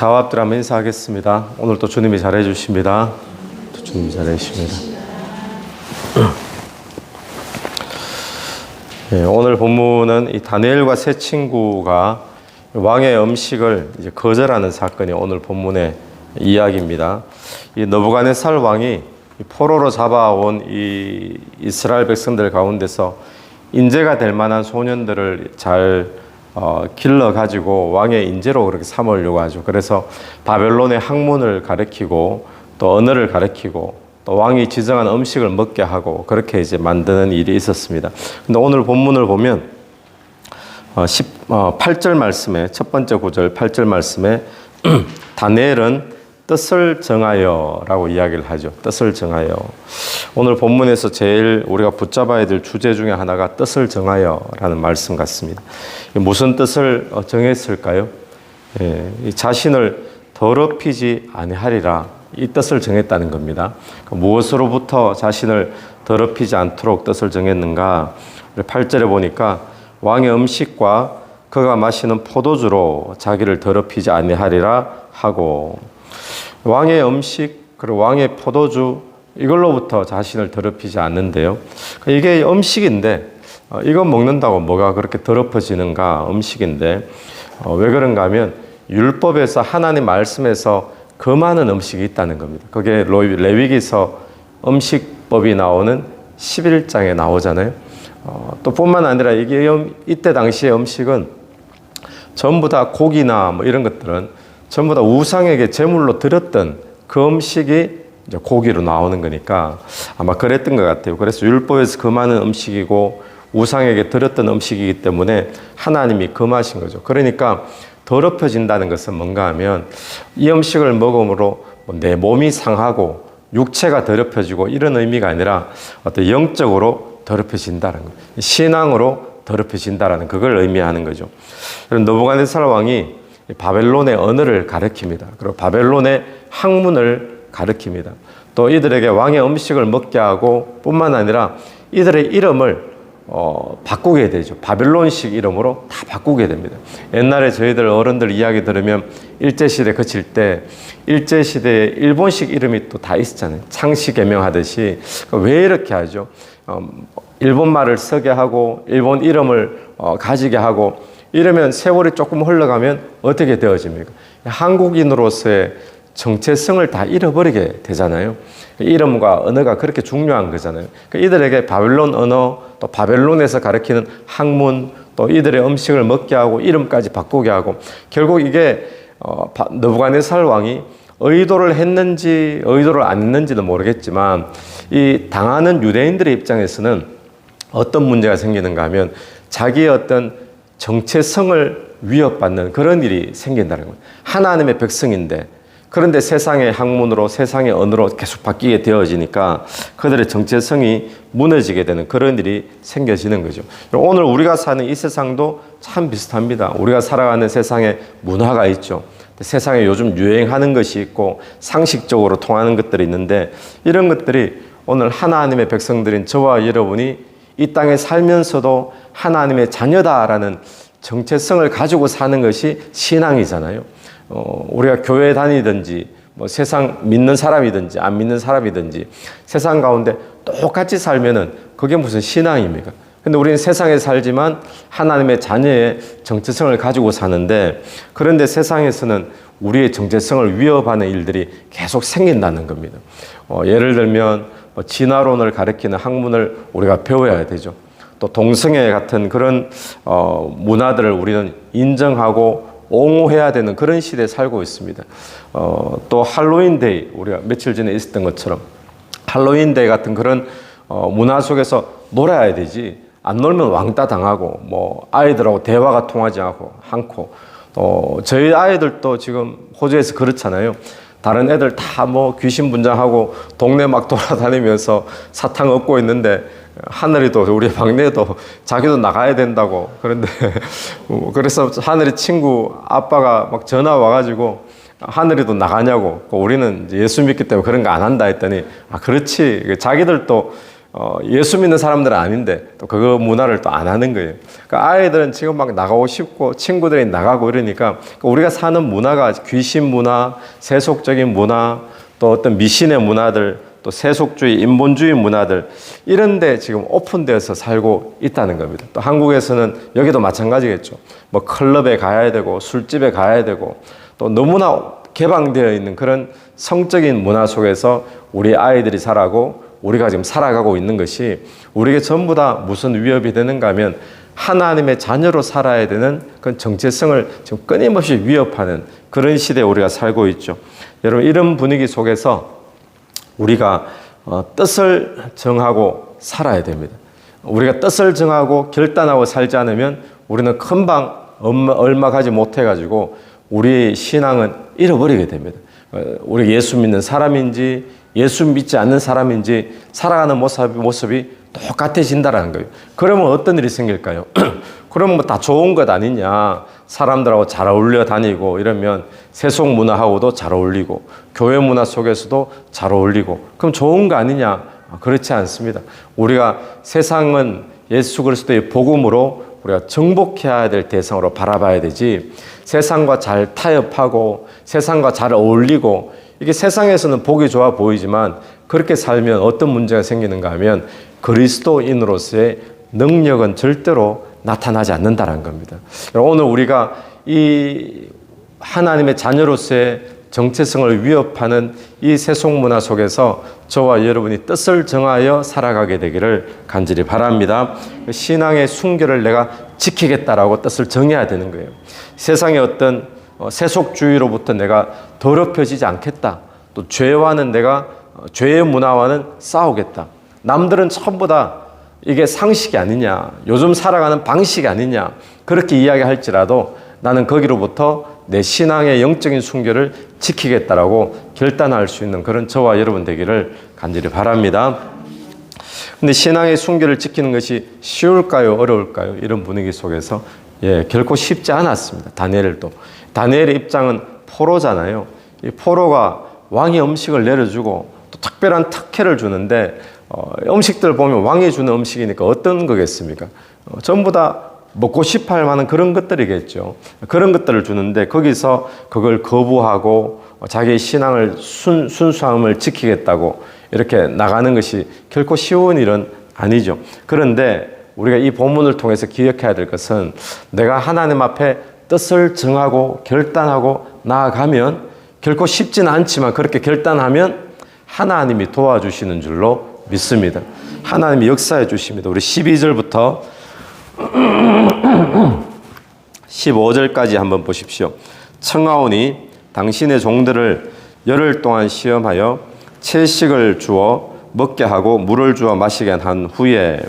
자와합들 한번 인사하겠습니다. 오늘 또 주님이 잘해 주십니다. 또 주님이 잘해 주십니다. 오늘 본문은 이 다니엘과 세 친구가 왕의 음식을 이제 거절하는 사건이 오늘 본문의 이야기입니다. 이 느부갓네살 왕이 포로로 잡아온 이 이스라엘 백성들 가운데서 인재가 될 만한 소년들을 잘 길러가지고 왕의 인재로 그렇게 삼으려고 하죠. 그래서 바벨론의 학문을 가르치고 또 언어를 가르치고 또 왕이 지정한 음식을 먹게 하고 그렇게 이제 만드는 일이 있었습니다. 근데 오늘 본문을 보면 8절 말씀에 첫 번째 구절 8절 말씀에 다니엘은 뜻을 정하여 라고 이야기를 하죠. 뜻을 정하여. 오늘 본문에서 제일 우리가 붙잡아야 될 주제 중에 하나가 뜻을 정하여 라는 말씀 같습니다. 무슨 뜻을 정했을까요? 자신을 더럽히지 아니하리라 이 뜻을 정했다는 겁니다. 무엇으로부터 자신을 더럽히지 않도록 뜻을 정했는가? 8절에 보니까 왕의 음식과 그가 마시는 포도주로 자기를 더럽히지 아니하리라 하고 왕의 음식 그리고 왕의 포도주 이걸로부터 자신을 더럽히지 않는데요. 이게 음식인데 이거 먹는다고 뭐가 그렇게 더럽혀지는가? 음식인데 왜 그런가 하면 율법에서 하나님 말씀에서 금하는 음식이 있다는 겁니다. 그게 레위기서 음식법이 나오는 11장에 나오잖아요. 또 뿐만 아니라 이때 당시의 음식은 전부 다 고기나 뭐 이런 것들은 전부 다 우상에게 제물로 드렸던 그 음식이 이제 고기로 나오는 거니까 아마 그랬던 것 같아요. 그래서 율법에서 금하는 음식이고 우상에게 드렸던 음식이기 때문에 하나님이 금하신 거죠. 그러니까 더럽혀진다는 것은 뭔가 하면 이 음식을 먹음으로 내 몸이 상하고 육체가 더럽혀지고 이런 의미가 아니라 어떤 영적으로 더럽혀진다는 거예요. 신앙으로 더럽혀진다라는 그걸 의미하는 거죠. 느부갓네살 왕이 바벨론의 언어를 가르칩니다. 그리고 바벨론의 학문을 가르칩니다. 또 이들에게 왕의 음식을 먹게 하고 뿐만 아니라 이들의 이름을 바꾸게 되죠. 바벨론식 이름으로 다 바꾸게 됩니다. 옛날에 저희들 어른들 이야기 들으면 일제시대 거칠 때 일제시대에 일본식 이름이 또 다 있었잖아요. 창씨 개명하듯이. 왜 이렇게 하죠? 일본말을 쓰게 하고 일본 이름을 가지게 하고 이러면 세월이 조금 흘러가면 어떻게 되어집니까? 한국인으로서의 정체성을 다 잃어버리게 되잖아요. 이름과 언어가 그렇게 중요한 거잖아요. 이들에게 바벨론 언어, 또 바벨론에서 가르치는 학문, 또 이들의 음식을 먹게 하고 이름까지 바꾸게 하고 결국 이게 느부갓네살 왕이 의도를 했는지 의도를 안 했는지도 모르겠지만 이 당하는 유대인들의 입장에서는 어떤 문제가 생기는가 하면 자기의 어떤 정체성을 위협받는 그런 일이 생긴다는 거예요. 하나님의 백성인데 그런데 세상의 학문으로 세상의 언어로 계속 바뀌게 되어지니까 그들의 정체성이 무너지게 되는 그런 일이 생겨지는 거죠. 오늘 우리가 사는 이 세상도 참 비슷합니다. 우리가 살아가는 세상에 문화가 있죠. 세상에 요즘 유행하는 것이 있고 상식적으로 통하는 것들이 있는데 이런 것들이 오늘 하나님의 백성들인 저와 여러분이 이 땅에 살면서도 하나님의 자녀다라는 정체성을 가지고 사는 것이 신앙이잖아요. 우리가 교회 다니든지 뭐 세상 믿는 사람이든지 안 믿는 사람이든지 세상 가운데 똑같이 살면은 그게 무슨 신앙입니까? 근데 우리는 세상에 살지만 하나님의 자녀의 정체성을 가지고 사는데 그런데 세상에서는 우리의 정체성을 위협하는 일들이 계속 생긴다는 겁니다. 예를 들면 진화론을 가리키는 학문을 우리가 배워야 되죠. 또 동성애 같은 그런 문화들을 우리는 인정하고 옹호해야 되는 그런 시대에 살고 있습니다. 또 할로윈데이 우리가 며칠 전에 있었던 것처럼 할로윈데이 같은 그런 문화 속에서 놀아야 되지 안 놀면 왕따 당하고 뭐 아이들하고 대화가 통하지 않고 저희 아이들도 지금 호주에서 그렇잖아요. 다른 애들 다 뭐 귀신 분장하고 동네 막 돌아다니면서 사탕 얻고 있는데 하늘이도 우리 막내도 자기도 나가야 된다고 그런데 그래서 하늘이 친구 아빠가 막 전화 와가지고 하늘이도 나가냐고 우리는 예수 믿기 때문에 그런 거 안 한다 했더니 그렇지 자기들도 예수 믿는 사람들은 아닌데 또 그거 문화를 또 안 하는 거예요. 그러니까 아이들은 지금 막 나가고 싶고 친구들이 나가고 이러니까 우리가 사는 문화가 귀신 문화, 세속적인 문화, 또 어떤 미신의 문화들, 또 세속주의, 인본주의 문화들 이런데 지금 오픈되어서 살고 있다는 겁니다. 또 한국에서는 여기도 마찬가지겠죠. 뭐 클럽에 가야 되고 술집에 가야 되고 또 너무나 개방되어 있는 그런 성적인 문화 속에서 우리 아이들이 살아가고 우리가 지금 살아가고 있는 것이 우리에게 전부 다 무슨 위협이 되는가 하면 하나님의 자녀로 살아야 되는 그런 정체성을 지금 끊임없이 위협하는 그런 시대에 우리가 살고 있죠. 여러분 이런 분위기 속에서 우리가 뜻을 정하고 살아야 됩니다. 우리가 뜻을 정하고 결단하고 살지 않으면 우리는 금방 얼마 가지 못해가지고 우리의 신앙은 잃어버리게 됩니다. 우리 예수 믿는 사람인지 예수 믿지 않는 사람인지 살아가는 모습이 똑같아진다는 거예요. 그러면 어떤 일이 생길까요? 그러면 뭐 다 좋은 것 아니냐. 사람들하고 잘 어울려 다니고 이러면 세속 문화하고도 잘 어울리고 교회 문화 속에서도 잘 어울리고 그럼 좋은 거 아니냐. 그렇지 않습니다. 우리가 세상은 예수 그리스도의 복음으로 우리가 정복해야 될 대상으로 바라봐야 되지 세상과 잘 타협하고 세상과 잘 어울리고 이게 세상에서는 보기 좋아 보이지만 그렇게 살면 어떤 문제가 생기는가 하면 그리스도인으로서의 능력은 절대로 나타나지 않는다는 겁니다. 오늘 우리가 이 하나님의 자녀로서의 정체성을 위협하는 이 세속 문화 속에서 저와 여러분이 뜻을 정하여 살아가게 되기를 간절히 바랍니다. 신앙의 순결을 내가 지키겠다라고 뜻을 정해야 되는 거예요. 세상의 어떤 세속주의로부터 내가 더럽혀지지 않겠다. 또 죄와는 내가 죄의 문화와는 싸우겠다. 남들은 전부 다 이게 상식이 아니냐, 요즘 살아가는 방식이 아니냐 그렇게 이야기할지라도 나는 거기로부터 내 신앙의 영적인 순결을 지키겠다라고 결단할 수 있는 그런 저와 여러분 되기를 간절히 바랍니다. 근데 신앙의 순결을 지키는 것이 쉬울까요? 어려울까요? 이런 분위기 속에서 결코 쉽지 않았습니다. 다니엘의 입장은 포로잖아요. 이 포로가 왕이 음식을 내려주고 또 특별한 특혜를 주는데 음식들 보면 왕이 주는 음식이니까 어떤 거겠습니까? 전부 다 먹고 싶어 할 만한 그런 것들이겠죠. 그런 것들을 주는데 거기서 그걸 거부하고 자기의 신앙을 순수함을 지키겠다고 이렇게 나가는 것이 결코 쉬운 일은 아니죠. 그런데 우리가 이 본문을 통해서 기억해야 될 것은 내가 하나님 앞에 뜻을 정하고 결단하고 나아가면 결코 쉽지는 않지만 그렇게 결단하면 하나님이 도와주시는 줄로 믿습니다. 하나님이 역사해 주십니다. 우리 12절부터 15절까지 한번 보십시오. 청하오니 당신의 종들을 열흘 동안 시험하여 채식을 주어 먹게 하고 물을 주어 마시게 한 후에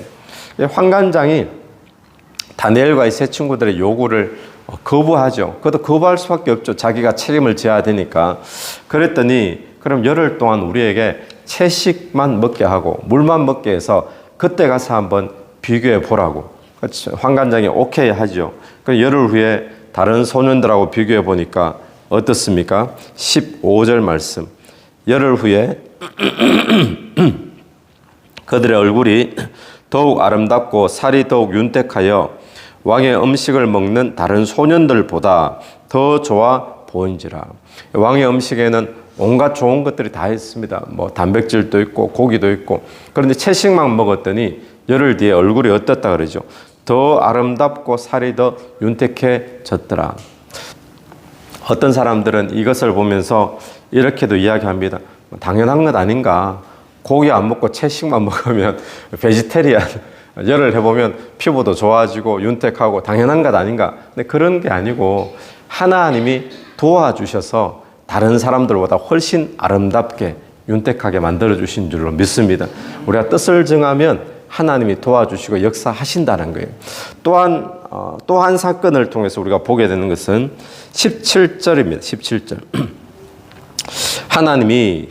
환관장이 다니엘과 세 친구들의 요구를 거부하죠. 그것도 거부할 수밖에 없죠. 자기가 책임을 져야 되니까. 그랬더니 그럼 열흘 동안 우리에게 채식만 먹게 하고 물만 먹게 해서 그때 가서 한번 비교해 보라고. 환관장이 오케이 하죠. 열흘 후에 다른 소년들하고 비교해 보니까 어떻습니까? 15절 말씀. 열흘 후에 그들의 얼굴이 더욱 아름답고 살이 더욱 윤택하여 왕의 음식을 먹는 다른 소년들보다 더 좋아 보인지라. 왕의 음식에는 온갖 좋은 것들이 다 있습니다. 뭐 단백질도 있고 고기도 있고. 그런데 채식만 먹었더니 열흘 뒤에 얼굴이 어떻다 그러죠? 더 아름답고 살이 더 윤택해졌더라. 어떤 사람들은 이것을 보면서 이렇게도 이야기합니다. 당연한 것 아닌가? 고기 안 먹고 채식만 먹으면 베지테리안 열을 해보면 피부도 좋아지고 윤택하고 당연한 것 아닌가? 근데 그런 게 아니고 하나님이 도와주셔서 다른 사람들보다 훨씬 아름답게 윤택하게 만들어주신 줄로 믿습니다. 우리가 뜻을 정하면 하나님이 도와주시고 역사하신다는 거예요. 또한 또 한 사건을 통해서 우리가 보게 되는 것은 17절입니다. 17절. 하나님이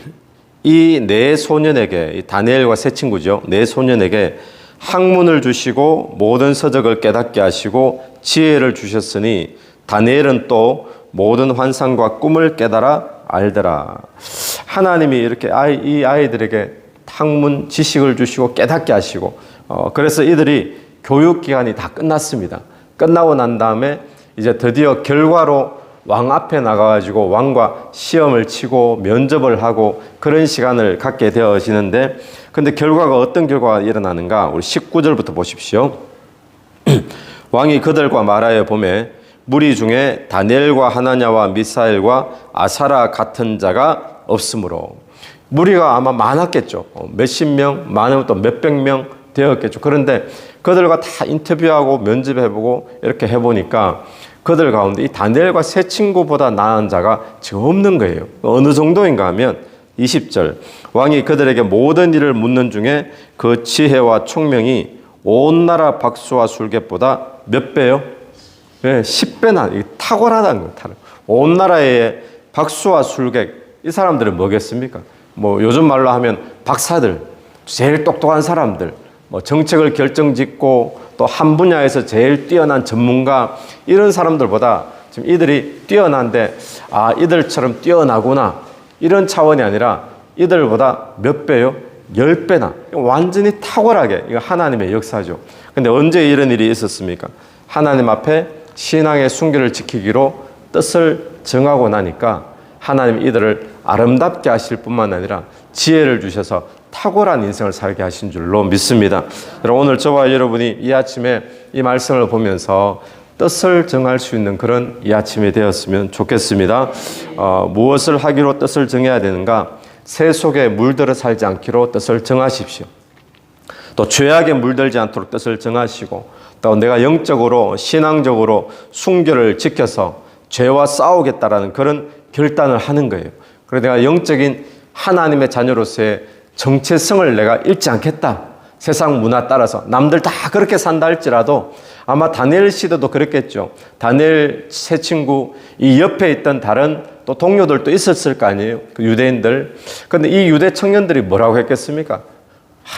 이 네 소년에게, 다니엘과 세 친구죠. 네 소년에게 학문을 주시고 모든 서적을 깨닫게 하시고 지혜를 주셨으니 다니엘은 또 모든 환상과 꿈을 깨달아 알더라. 하나님이 이렇게 이 아이들에게 학문 지식을 주시고 깨닫게 하시고 그래서 이들이 교육기간이 다 끝났습니다. 끝나고 난 다음에 이제 드디어 결과로 왕 앞에 나가가지고 왕과 시험을 치고 면접을 하고 그런 시간을 갖게 되어지는데 근데 결과가 어떤 결과가 일어나는가? 우리 19절부터 보십시오. 왕이 그들과 말하여 보매 무리 중에 다니엘과 하나냐와 미사엘과 아사라 같은 자가 없으므로 무리가 아마 많았겠죠. 몇십 명, 많으면 또 몇백 명 되었겠죠. 그런데 그들과 다 인터뷰하고 면접해보고 이렇게 해보니까 그들 가운데 이 다니엘과 세 친구보다 나은 자가 지금 없는 거예요. 어느 정도인가 하면 20절 왕이 그들에게 모든 일을 묻는 중에 그 지혜와 총명이 온 나라 박수와 술객보다 몇 배요? 네, 10배나 탁월하다는 거예요. 온 나라의 박수와 술객 이 사람들은 뭐겠습니까? 뭐 요즘 말로 하면 박사들, 제일 똑똑한 사람들, 뭐 정책을 결정짓고 또 한 분야에서 제일 뛰어난 전문가 이런 사람들보다 지금 이들이 뛰어난데 아 이들처럼 뛰어나구나 이런 차원이 아니라 이들보다 몇 배요? 10배나 완전히 탁월하게 이거 하나님의 역사죠. 근데 언제 이런 일이 있었습니까? 하나님 앞에 신앙의 순결을 지키기로 뜻을 정하고 나니까 하나님 이들을 아름답게 하실 뿐만 아니라 지혜를 주셔서 탁월한 인생을 살게 하신 줄로 믿습니다. 여러분 오늘 저와 여러분이 이 아침에 이 말씀을 보면서 뜻을 정할 수 있는 그런 이 아침이 되었으면 좋겠습니다. 무엇을 하기로 뜻을 정해야 되는가? 새 속에 물들어 살지 않기로 뜻을 정하십시오. 또 죄악에 물들지 않도록 뜻을 정하시고 또 내가 영적으로 신앙적으로 순결을 지켜서 죄와 싸우겠다라는 그런 결단을 하는 거예요. 그래서 내가 영적인 하나님의 자녀로서의 정체성을 내가 잃지 않겠다. 세상 문화 따라서 남들 다 그렇게 산다 할지라도 아마 다니엘 시대도 그랬겠죠. 다니엘 세 친구 이 옆에 있던 다른 또 동료들도 있었을 거 아니에요. 그 유대인들. 그런데 이 유대 청년들이 뭐라고 했겠습니까?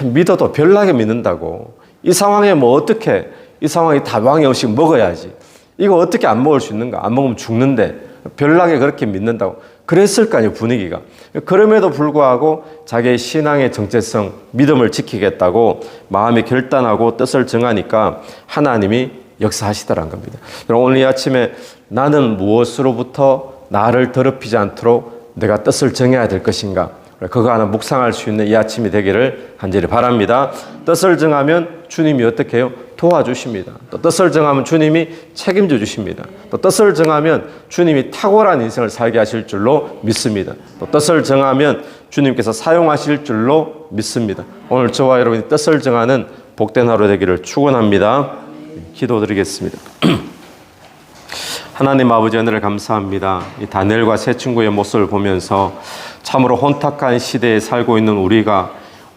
믿어도 별나게 믿는다고. 이 상황에 뭐 어떻게 이 상황에 다 왕의 음식 먹어야지. 이거 어떻게 안 먹을 수 있는가? 안 먹으면 죽는데 별나게 그렇게 믿는다고. 그랬을 거 아니에요, 분위기가. 그럼에도 불구하고 자기의 신앙의 정체성, 믿음을 지키겠다고 마음에 결단하고 뜻을 정하니까 하나님이 역사하시더란 겁니다. 오늘 이 아침에 나는 무엇으로부터 나를 더럽히지 않도록 내가 뜻을 정해야 될 것인가? 그거 하나 묵상할 수 있는 이 아침이 되기를 간절히 바랍니다. 뜻을 정하면 주님이 어떻게 해요? 도와주십니다. 또 뜻을 정하면 주님이 책임져 주십니다. 또 뜻을 정하면 주님이 탁월한 인생을 살게 하실 줄로 믿습니다. 또 뜻을 정하면 주님께서 사용하실 줄로 믿습니다. 오늘 저와 여러분이 뜻을 정하는 복된 하루 되기를 축원합니다. 기도드리겠습니다. 하나님 아버지 은혜를 감사합니다. 이 다니엘과 세 친구의 모습을 보면서 참으로 혼탁한 시대에 살고 있는 우리가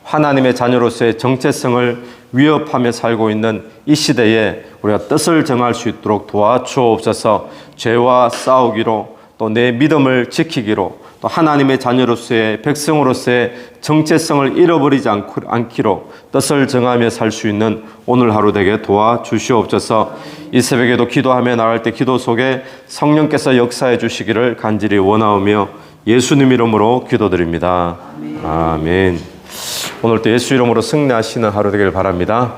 하나님의 자녀로서의 정체성을 위협하며 살고 있는 이 시대에 우리가 뜻을 정할 수 있도록 도와주옵소서. 죄와 싸우기로 또 내 믿음을 지키기로 또 하나님의 자녀로서의 백성으로서의 정체성을 잃어버리지 않기로 뜻을 정하며 살 수 있는 오늘 하루 되게 도와주시옵소서. 이 새벽에도 기도하며 나갈 때 기도 속에 성령께서 역사해 주시기를 간절히 원하오며 예수님 이름으로 기도드립니다. 아멘. 오늘도 예수 이름으로 승리하시는 하루 되길 바랍니다.